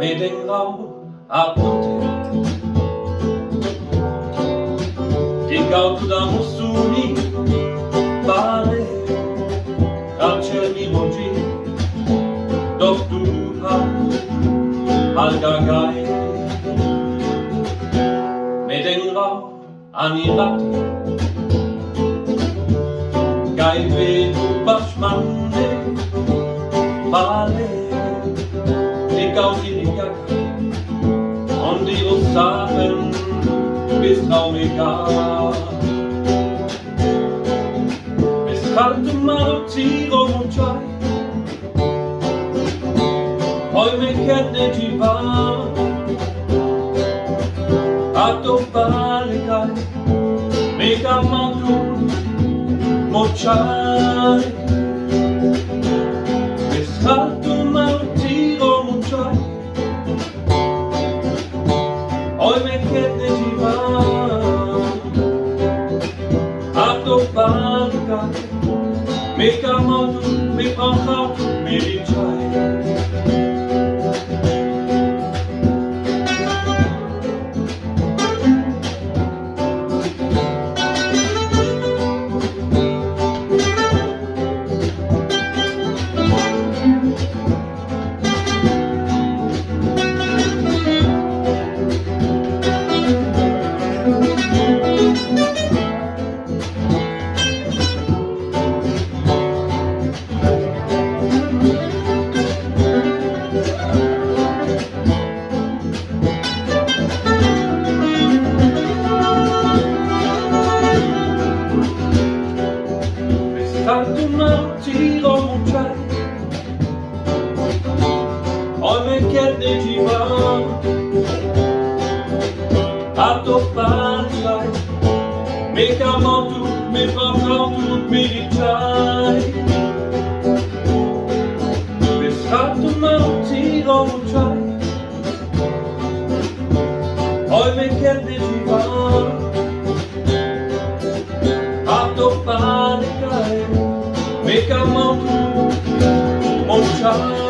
me tengo a ponte Tinggal tu da musuni Bale Al cerni moji Dok Tuhan Al gagai Me tengo anirati Gai vedu bashmande Bale Ikaw tiniyak On die Osachen bis traumiger Bis kaltu marotiro muchai Poi me kenne jiva Ato balikai Me kamantu mochai Bis kaltu marotiro muchai Poi me kenne jiva Ato balikai Me kamantu me pankau me dichai Tanto martiro muchai Poi me kenne jiva Ato balikai Me kamantu me pankautu me dichai Bis tanto martiro muchai Poi me kenne jiva Ato balikai Me kamantu mochai